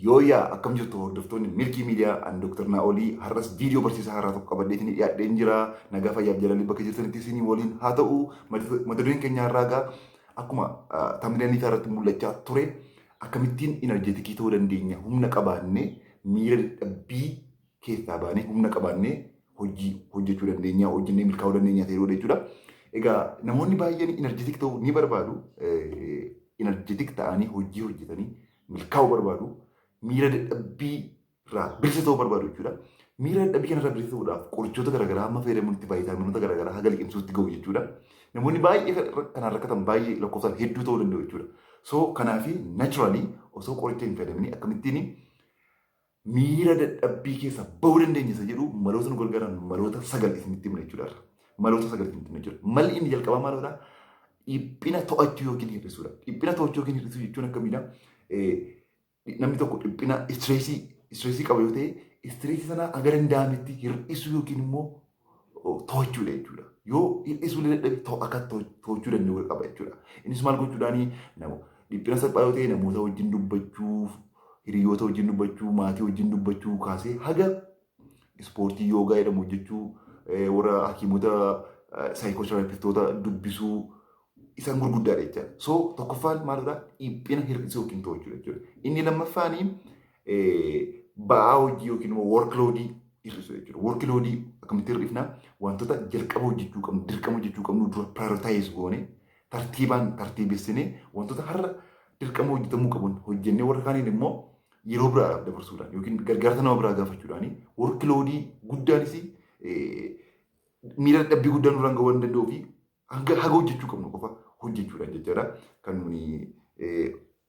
Yooyaa akkam jirtu hordoftoonni Milkii Miidiyaa an Dr. Naa'olii har'as viidiyoo barsiisaa haaraa tokko qabadheetiin dhiyaadheen jira. Nagaa fayyaaf jaalalli bakka jirtanitti isinii waliin haa ta'u mata dureen keenya har'aa egaa akkuma tambineelii irratti mul'achaa ture akkamittiin inerjeetikii ta'uu dandeenya humna qabaannee miira dadhabbii keessaa baanee humna qabaannee hojii hojjechuu dandeenya hojjennee milkaa'uu dandeenya ta'uu jechuudha. Egaa namoonni baay'een inerjeetik ta'uu ni barbaadu. Inerjeetik ta'anii hojii hojjetanii milkaa'uu barbaadu. Miira dadhabbii irraa bilisa ta'uu barbaadu jechuudha. Miira dadhabbii kanarraa bilisa ta'uudhaaf qorichoota garaagaraa hamma fayyadamuutti vaayitaaminoota garaagaraa haga liqimsuutti ga'u jechuudha. Namoonni baay'ee kanaan rakkatan baay'ee lakkoofsaan hedduu ta'uu danda'u jechuudha. So kanaaf naturally osoo qoricha hin fayyadamne akkamittiin miira dadhabbii keessaa bahuu dandeenya isa jedhu maloota nu gargaaran maloota sagal isinitti himna jechuudha. Maloota sagal isinitti himna jechuudha. Malli inni jalqabaa maalidha? Dhiphina to'achuu yookiin hir'isuudha. Dhiphina to'achuu yookiin hir'isuu jechuun akkamidha? Namni tokko dhiphina istireesii qaba yoo ta'e istireesii sana agar hin danda'ametti hir'isuu yookiin immoo to'achuudha jechuudha. Yoo hir'isuu dadhabe akka to'achuu danda'u qaba jechuudha. Innis maal gochuudhaani dhiphina salphaa yoo ta'e namoota wajjin dubbachuu, hiriyoota wajjin dubbachuu, maatii wajjin dubbachuu kaasee haga ispoortii yoogaa jedhamu hojjechuu, warra hakiimota saayikooteraappistoota dubbisuu isaan gurguddaadha jechuudha. So tokkoffaan maalidha? Dhiphina hir'isuu yookiin to'achuudha jechuudha. Inni lammaffaanii ba'aa hojii yookiin immoo workloadii hir'isuu jechuudha. Workloadii akkamitti hir'ifna? Wantoota jalqaba hojjechuu qabnu, dirqama hojjechuu qabnu dura prioritize goone tartiibaan tartiibessinee wantoota har'a dirqama hojjetamuu qaban hojjennee warra kaaniin immoo yeroo biraadhaaf dabarsuudhaan yookiin gargaarsa nama biraa gaafachuudhaan workloadii guddaanis miira dadhabbii guddaan nurraan ga'uu waan danda'uu fi haga hojjechuu qabnu qofa hojjechuudhaan jechaadha. Kan nuni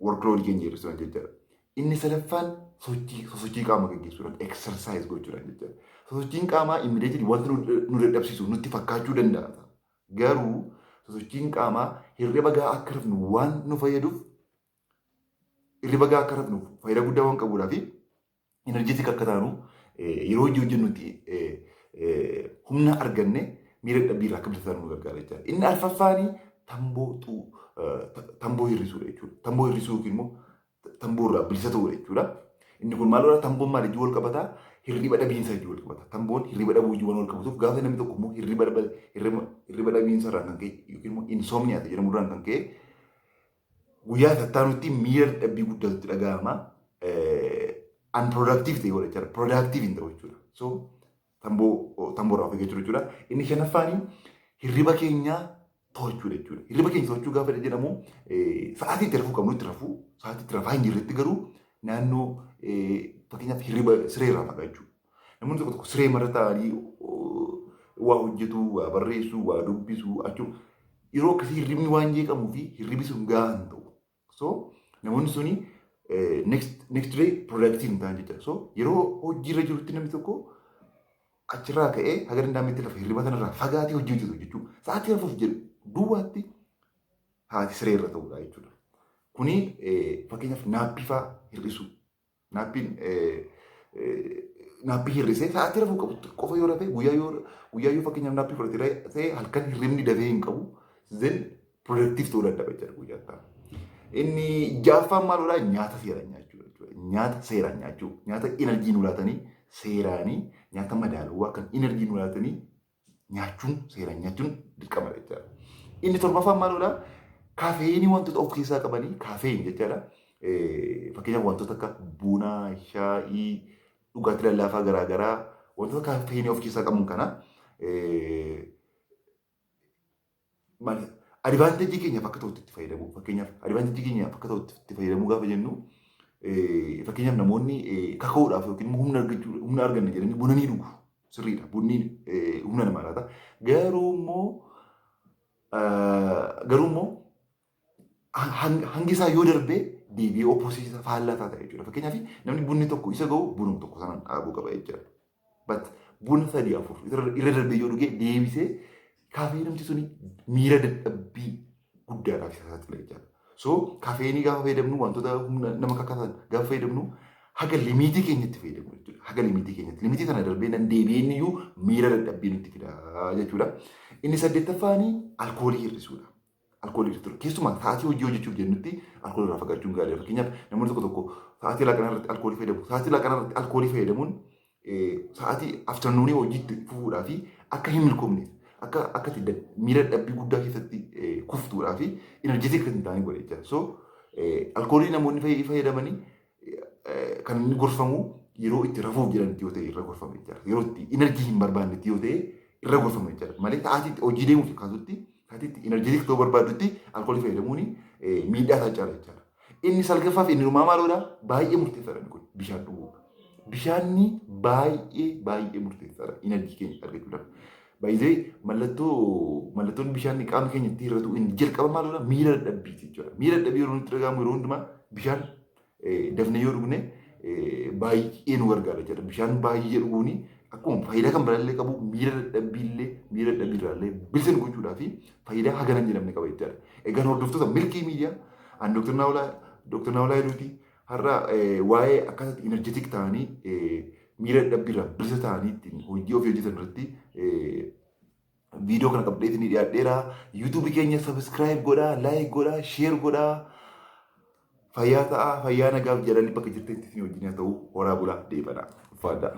workloadii keenya hir'isuudhaan jechaadha. Inni sadaffaan sosochii qaama gaggeessuudhaan exercise gochuudhaan jechaadha. Sosochiin qaamaa immediately wanta nu dadhabsiisu nutti fakkaachuu danda'a. Garuu sosochiin qaamaa hirriba gahaa akka rafnu waan nu fayyaduuf hirriba gahaa akka rafnu faayidaa guddaa waan qabuudhaa fi inerjeetik akka taanu yeroo hojii hojjennutti humna arganne miira dadhabbii irraa akka bilisa taanu nu gargaara jechaadha. Inni arfaffaanii tamboo hir'isuudha jechuudha. Tamboo hir'isuu yookiin immoo tamboo irraa bilisa ta'uudha jechuudha. Inni kun maalidha? Tamboon maal wajjin wal qabata? Hirriba dhabiinsa wajjin wal qabata. Tamboon hirriba dhabuu wajjin wal qabatuuf gaafa namni tokko immoo hirriba dhabiinsa irraan kan ka'e yookiin immoo insomniyaa jedhamu irraan kan ka'e guyyaa sattaanutti miira dadhabbii guddaatti dhaga'ama. Unproductive ta'e godha jechuudha. Productive hin ta'u jechuudha. So tamboo irraa of eeggachuu jechuudha. Inni shanaffaanii hirriba keenya to'achuudha jechuudha. Hirriba keenya to'achuu gaafa jedhamu sa'aatii itti rafuu qabnu itti rafuu, sa'aatii itti rafaa hin jirretti garuu naannoo fakkeenyaaf hirriba siree irraa fagaachuu. Namoonni tokko tokko siree marra taa'anii waa hojjetu, waa barreessu, waa dubbisu achuu yeroo akkasii hirribni waan jeeqamuu fi hirribi sun gahaa hin ta'u. So namoonni suni next day productive hin ta'an jechuudha. So yeroo hojiirra jirutti namni tokko achirraa ka'ee haga danda'ametti lafa hirriba kanarraa fagaatee hojii hojjetu jechuudha. Sa'aatii rafuuf jedhu duwwaatti haati siree irra ta'uudha jechuudha. Kuni fakkeenyaaf naappii fa'aa hir'isuu. Naappii hir'isee sa'aatii rafuu qabu qofa yoo rafee guyyaa yoo fakkeenyaaf naappii fudhatee ta'ee halkan hirribni dafee hin qabu then productive ta'uu dadhaba jechuudha guyyaa ta'a. Inni ja'affaan maalidha? Nyaata seeraan nyaachuu jechuudha. Nyaata seeraan nyaachuu. Nyaata enerjii nu laatanii seeraanii nyaata madaalawaa kan enerjii nu laatanii nyaachuun seeraan nyaachuun dirqama jechuudha. Inni torbaffaan maalidha? Kaafeenii wantoota of keessaa qabanii kaafeen jechaadha. Fakkeenyaaf wantoota akka bunaa, shaayii, dhugaatii lallaafaa garaagaraa wantoota kaafeenii of keessaa qaban kana advaanteejii keenyaaf akka ta'utti itti fayyadamu. Fakkeenyaaf advaanteejii keenyaaf akka ta'utti itti fayyadamuu gaafa jennu fakkeenyaaf namoonni kaka'uudhaaf yookiin humna arganna jedhanii buna ni dhugu. Sirriidha. Bunni humna namaa laata. Garuu immoo hangi isaa yoo darbee deebi'ee opposiita faallaa ta'a jechuudha. Fakkeenyaaf namni bunni tokko isa ga'u bunuma tokko sanaan dhaabuu qaba jechuudha. But buna sadii afur irra darbee yoo dhugee deebisee kaafeenii suni miira dadhabbii guddaadhaaf isa saaxila jechuudha. So kaafeenii gaafa fayyadamnu wantoota humna nama kakaasan gaafa fayyadamnu haga limiitii keenyatti fayyadamu jechuudha. Haga limiitii keenyatti. Limiitii sana darbee nan deebi'een iyyuu miira dadhabbii nutti fida jechuudha. Inni saddeettaffaanii alkoolii hir'isuudha. alkoolii irratti ture. Keessumaa sa'aatii hojii hojjechuuf jennutti alkoolii irraa fagaachuun gaariidha. Fakkeenyaaf namoonni tokko tokko sa'aatii laaqanaa irratti alkoolii fayyadamu. Sa'aatii laaqanaa irratti alkoolii fayyadamuun sa'aatii afternuunii hojiitti fufuudhaa fi akka hin milkoomneef akka miira dadhabbii guddaa keessatti kuftuudhaa fi enerjeetik kan hin taane godhe jechuudha. So alkoolii namoonni fayyadamanii kan inni gorfamu yeroo itti rafuuf jedhanitti yoo ta'e irra gorfama jechuudha. Yeroo itti enerjii hin barbaannetti yoo ta'e irra gorfama jechuudha. Malee sa'aatii hojii deemuuf kaasutti sa'aatii itti enerjeetik ta'uu barbaadutti alkoolii fayyadamuun miidhaa isaa caala jechuudha. Inni salgaffaa fi inni dhumaa maaloodha? Baay'ee murteessaadha kun bishaan dhuguu. Bishaanni baay'ee murteessaadha enerjii keenya argachuudhaaf. Baay'ee mallattoon bishaan qaamni keenya itti hir'atu inni jalqaba maaloodha? Miira dadhabbiiti jechuudha. Miira dadhabbii yeroo nutti dhagahamu yeroo hundumaa bishaan dafnee yoo dhugne baay'ee nu gargaara jechuudha. Bishaan baay'ee dhuguun akkuma faayidaa kan biraallee qabu miira dadhabbiirraallee bilisa nu gochuudhaa fi faayidaa hagana hin jedhamne qaba jechuudha. Egaan hordoftoota milkii miidiyaa an Dr. Naawolaa Hedduuti har'a waa'ee akkasitti enerjeetik ta'anii miira dadhabbiirraa bilisa ta'anii ittiin hojii ofii hojjetan irratti viidiyoo kana qabdheetiin dhiyaadheera. Yuutuubii keenya sabiskiraayib godhaa, laayik godhaa, sheer godhaa. Fayyaa ta'a, fayyaa nagaaf jedhanii bakka jirtanitti wajjin haa ta'u horaa bulaa deebanaa. Ulfaadhaa.